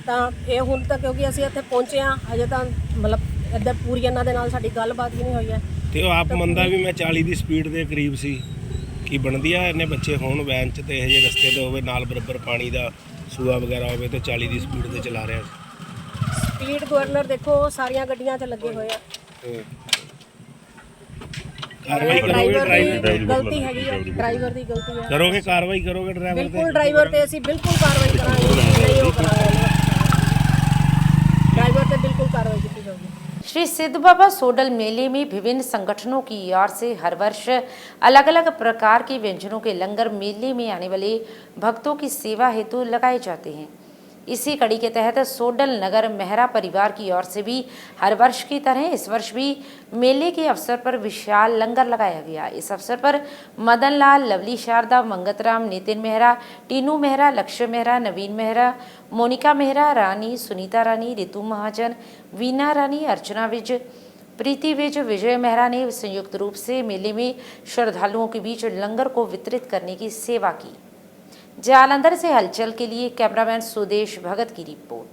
ਤਾਂ ਇਹ ਹੁਣ ਤੱਕ ਕਿਉਂਕਿ ਅਸੀਂ ਇੱਥੇ ਪਹੁੰਚੇ ਹਾਂ, ਅਜੇ ਤਾਂ ਮਤਲਬ ਇੱਦਾਂ ਪੂਰੀ ਇਹਨਾਂ ਦੇ ਨਾਲ ਸਾਡੀ ਗੱਲਬਾਤ ਵੀ ਨਹੀਂ ਹੋਈ ਹੈ। ਤੇ ਉਹ ਆਪ ਮੰਨਦਾ ਵੀ ਮੈਂ 40 ਦੀ ਸਪੀਡ ਦੇ ਕਰੀਬ ਸੀ। ਕੀ ਬਣਦੀ ਆ ਇੰਨੇ ਬੱਚੇ ਹੋਣ ਵੈਨ 'ਚ ਤੇ ਇਹ ਜਿਹੇ ਰਸਤੇ 'ਤੇ ਹੋਵੇ, ਨਾਲ ਬਰਾਬਰ ਪਾਣੀ ਦਾ ਸੂਆ ਵਗੈਰਾ ਹੋਵੇ ਤੇ 40 ਦੀ ਸਪੀਡ 'ਤੇ ਚਲਾ ਰਿਹਾ। ਸਪੀਡ ਗਵਰਨਰ ਦੇਖੋ ਸਾਰੀਆਂ ਗੱਡੀਆਂ 'ਚ ਲੱਗੇ ਹੋਏ ਆ। ਕਾਰਵਾਈ ਕਰੋਗੇ? ਗਲਤੀ ਹੈਗੀ ਹੈ, ਡਰਾਈਵਰ ਦੀ ਗਲਤੀ ਹੈ। ਕਰੋਗੇ ਕਾਰਵਾਈ ਕਰੋਗੇ ਡਰਾਈਵਰ ਤੇ? ਬਿਲਕੁਲ ਡਰਾਈਵਰ ਤੇ ਅਸੀਂ ਬਿਲकुल कार्रवाई ਕਰਾਂਗੇ, ਨਹੀਂ ਉਹ ਕਰਾਂਗੇ। ड्राइवर पे बिल्कुल कार्रवाई की जाएगी। श्री सिद्ध बाबा सोडल मेले में विभिन्न संगठनों की ओर से हर वर्ष अलग अलग प्रकार के व्यंजनों के लंगर मेले में आने वाले भक्तों की सेवा हेतु लगाए जाते हैं। इसी कड़ी के तहत सोडल नगर मेहरा परिवार की ओर से भी हर वर्ष की तरह इस वर्ष भी मेले के अवसर पर विशाल लंगर लगाया गया। इस अवसर पर मदन लाल, लवली शारदा, मंगतराम, नितिन मेहरा, टीनू मेहरा, लक्ष्य मेहरा, नवीन मेहरा, मोनिका मेहरा, रानी, सुनीता रानी, रितु महाजन, वीना रानी, अर्चना विज, प्रीति विज, विजय मेहरा ने संयुक्त रूप से मेले में श्रद्धालुओं के बीच लंगर को वितरित करने की सेवा की। जालंधर से हलचल के लिए कैमरामैन सुदेश भगत की रिपोर्ट।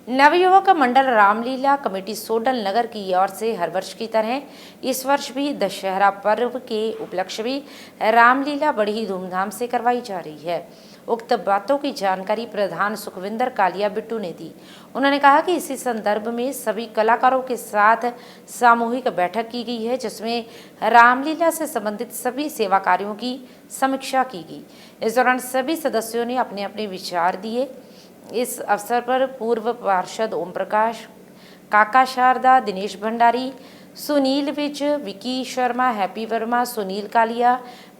नवयुवक मंडल रामलीला कमेटी सोडल नगर की ओर से हर वर्ष की तरह इस वर्ष भी दशहरा पर्व के उपलक्ष्य में रामलीला बड़ी ही धूमधाम से करवाई जा रही है। उक्त बातों की जानकारी प्रधान सुखविंदर कालिया बिट्टू ने दी। उन्होंने कहा कि इसी संदर्भ में सभी कलाकारों के साथ सामूहिक बैठक की गई है, जिसमें रामलीला से संबंधित सभी सेवा कार्यों की समीक्षा की गई। इस दौरान सभी सदस्यों ने अपने अपने विचार दिए। इस अवसर पर पूर्व पार्षद ओम प्रकाश, काका शारदा, दिनेश भंडारी, सुनील विज, विकी शर्मा, हैप्पी वर्मा, सुनील कालिया,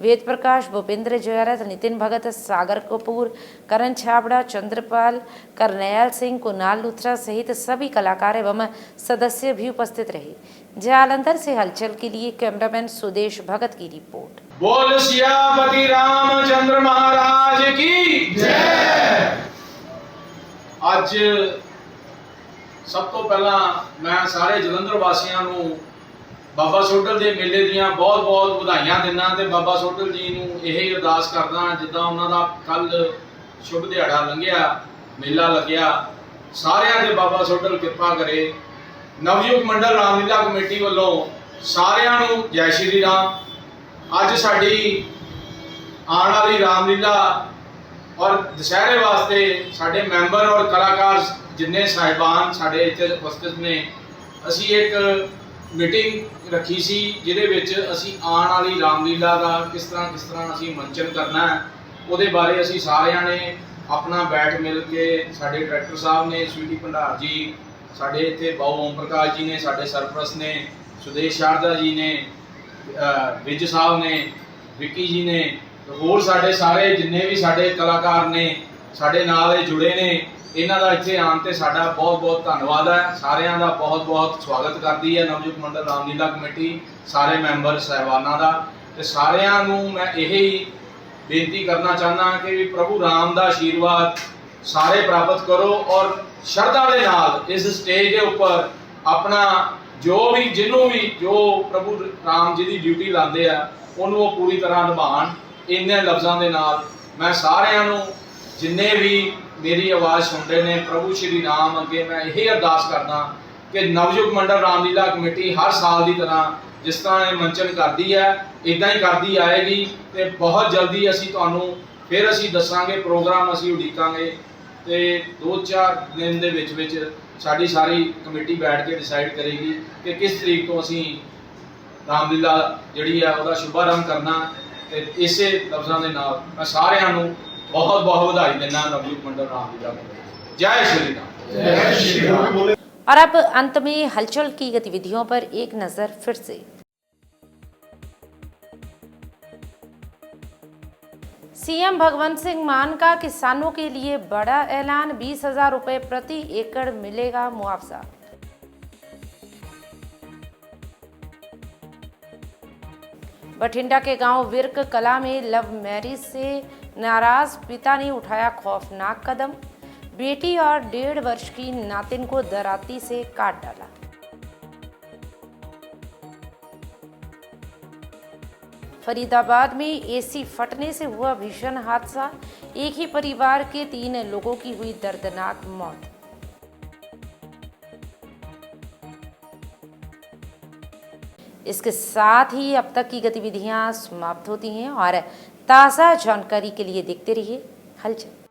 वेद प्रकाश, भूपेंद्र जयरथ, नितिन भगत, सागर कपूर, करण छाबड़ा, चंद्रपाल, करनैल सिंह, कुणाल लुथरा सहित सभी कलाकार एवं सदस्य भी उपस्थित रहे। जालंधर से हलचल के लिए कैमरामैन सुदेश भगत की रिपोर्ट। बोल सियापति रामचंद्र महाराज की जय। ਅੱਜ ਸਭ ਤੋਂ ਪਹਿਲਾਂ ਮੈਂ ਸਾਰੇ ਜਲੰਧਰ ਵਾਸੀਆਂ ਨੂੰ ਬਾਬਾ ਸੋਢਲ ਦੇ ਮੇਲੇ ਦੀਆਂ ਬਹੁਤ ਬਹੁਤ ਵਧਾਈਆਂ ਦਿੰਦਾ ਤੇ ਬਾਬਾ ਸੋਢਲ ਜੀ ਨੂੰ ਇਹ ਅਰਦਾਸ ਕਰਦਾ, ਜਿੱਦਾਂ ਉਹਨਾਂ ਦਾ ਕੱਲ ਸ਼ੁਭ ਦਿਹਾੜਾ ਲੰਘਿਆ, ਮੇਲਾ ਲੱਗਿਆ, ਸਾਰਿਆਂ ਦੇ ਬਾਬਾ ਸੋਢਲ ਕਿਰਪਾ ਕਰੇ। ਨਵਯੁਗ ਮੰਡਲ ਰਾਮਲੀਲਾ ਕਮੇਟੀ ਵੱਲੋਂ ਸਾਰਿਆਂ ਨੂੰ ਜੈ ਸ਼੍ਰੀ ਰਾਮ। ਅੱਜ ਸਾਡੀ ਆਉਣ ਵਾਲੀ ਰਾਮਲੀਲਾ ਔਰ ਦੁਸਹਿਰੇ ਵਾਸਤੇ ਸਾਡੇ ਮੈਂਬਰ ਔਰ ਕਲਾਕਾਰ ਜਿੰਨੇ ਸਾਹਿਬਾਨ ਸਾਡੇ ਇੱਥੇ ਉਪਸਥਿਤ ਨੇ, ਅਸੀਂ ਇੱਕ ਮੀਟਿੰਗ ਰੱਖੀ ਸੀ ਜਿਹਦੇ ਵਿੱਚ ਅਸੀਂ ਆਉਣ ਵਾਲੀ ਰਾਮਲੀਲਾ ਦਾ ਕਿਸ ਤਰ੍ਹਾਂ ਅਸੀਂ ਮੰਚਨ ਕਰਨਾ ਹੈ, ਉਹਦੇ ਬਾਰੇ ਅਸੀਂ ਸਾਰਿਆਂ ਨੇ ਆਪਣਾ ਬੈਠ ਮਿਲ ਕੇ, ਸਾਡੇ ਡਾਇਰੈਕਟਰ ਸਾਹਿਬ ਨੇ ਸਵੀਟੀ ਭੰਡਾਰ ਜੀ, ਸਾਡੇ ਇੱਥੇ ਬਾਊ ਓਮ ਪ੍ਰਕਾਸ਼ ਜੀ ਨੇ, ਸਾਡੇ ਸਰਪ੍ਰਸਤ ਨੇ ਸੁਦੇਸ਼ ਸ਼ਾਰਦਾ ਜੀ ਨੇ, ਵਿਜ ਸਾਹਿਬ ਨੇ, ਵਿੱਕੀ ਜੀ ਨੇ, ਹੋਰ ਸਾਡੇ ਸਾਰੇ ਜਿੰਨੇ ਵੀ ਸਾਡੇ ਕਲਾਕਾਰ ਨੇ ਸਾਡੇ ਨਾਲ ਇਹ ਜੁੜੇ ਨੇ, ਇਹਨਾਂ ਦਾ ਇੱਥੇ ਆਉਣ ਤੇ ਸਾਡਾ ਬਹੁਤ ਬਹੁਤ ਧੰਨਵਾਦ ਹੈ। ਸਾਰਿਆਂ ਦਾ ਬਹੁਤ ਬਹੁਤ ਸਵਾਗਤ ਕਰਦੀ ਹੈ ਨਵਯੁਗ ਮੰਡਲ ਰਾਮਲੀਲਾ ਕਮੇਟੀ, ਸਾਰੇ ਮੈਂਬਰ ਸਾਹਿਬਾਨਾਂ ਦਾ। ਤੇ ਸਾਰਿਆਂ ਨੂੰ ਮੈਂ ਇਹ ਬੇਨਤੀ ਕਰਨਾ ਚਾਹੁੰਦਾ ਕਿ ਵੀ ਪ੍ਰਭੂ ਰਾਮ ਦਾ ਆਸ਼ੀਰਵਾਦ ਸਾਰੇ ਪ੍ਰਾਪਤ ਕਰੋ ਔਰ ਸ਼ਰਧਾ ਦੇ ਨਾਲ ਇਸ ਸਟੇਜ ਦੇ ਉੱਪਰ ਆਪਣਾ ਜੋ ਵੀ ਜਿਹਨੂੰ ਵੀ ਜੋ ਪ੍ਰਭੂ ਰਾਮ ਜੀ ਦੀ ਡਿਊਟੀ ਲਾਉਂਦੇ ਆ ਉਹਨੂੰ ਉਹ ਪੂਰੀ ਤਰ੍ਹਾਂ ਨਿਭਾਉਣ। ਇੰਨੇ ਲਫ਼ਜ਼ਾਂ ਦੇ ਨਾਲ ਮੈਂ ਸਾਰਿਆਂ ਨੂੰ ਜਿੰਨੇ ਵੀ ਮੇਰੀ ਆਵਾਜ਼ ਸੁਣਦੇ ਨੇ ਪ੍ਰਭੂ ਸ਼੍ਰੀ ਰਾਮ ਅੱਗੇ ਮੈਂ ਇਹ ਅਰਦਾਸ ਕਰਦਾ ਕਿ ਨਵਯੁਗ ਮੰਡਲ ਰਾਮਲੀਲਾ ਕਮੇਟੀ ਹਰ ਸਾਲ ਦੀ ਤਰ੍ਹਾਂ ਜਿਸ ਤਰ੍ਹਾਂ ਇਹ ਮੰਚਨ ਕਰਦੀ ਹੈ ਇਦਾਂ ਹੀ ਕਰਦੀ ਆਏਗੀ ਤੇ ਬਹੁਤ ਜਲਦੀ ਅਸੀਂ ਤੁਹਾਨੂੰ ਫਿਰ ਅਸੀਂ ਦੱਸਾਂਗੇ, ਪ੍ਰੋਗਰਾਮ ਅਸੀਂ ਉਡੀਕਾਂਗੇ ਤੇ 2-4 ਦਿਨ ਦੇ ਵਿੱਚ ਸਾਡੀ ਸਾਰੀ ਕਮੇਟੀ ਬੈਠ ਕੇ ਡਿਸਾਈਡ ਕਰੇਗੀ ਕਿ ਕਿਸ ਤਰੀਕ ਤੋਂ ਅਸੀਂ ਰਾਮਲੀਲਾ ਜਿਹੜੀ ਆ ਉਹਦਾ ਸ਼ੁਭਾਰੰਭ ਕਰਨਾ। ਤੇ ਇਸੇ ਲਫ਼ਜ਼ਾਂ ਦੇ ਨਾਲ ਮੈਂ ਸਾਰਿਆਂ ਨੂੰ बहुत बहुत बधाई देना नवयुग मंडल रामलीला कमेटी। जय श्री राम। जय श्री राम। और अब अंत में हलचल की गतिविधियों पर एक नजर फिर से। सीएम भगवंत सिंह मान का किसानों के लिए बड़ा ऐलान, 20,000 रुपए प्रति एकड़ मिलेगा मुआवजा। बठिंडा के गांव विर्क कला में लव मैरिज से नाराज पिता ने उठाया खौफनाक कदम, बेटी और 1.5 वर्ष की नातिन को दराती से काट डाला। फरीदाबाद में एसी फटने से हुआ भीषण हादसा, एक ही परिवार के 3 लोगों की हुई दर्दनाक मौत। इसके साथ ही अब तक की गतिविधियां समाप्त होती हैं और ताज़ा जानकारी के लिए देखते रहिए हलचल।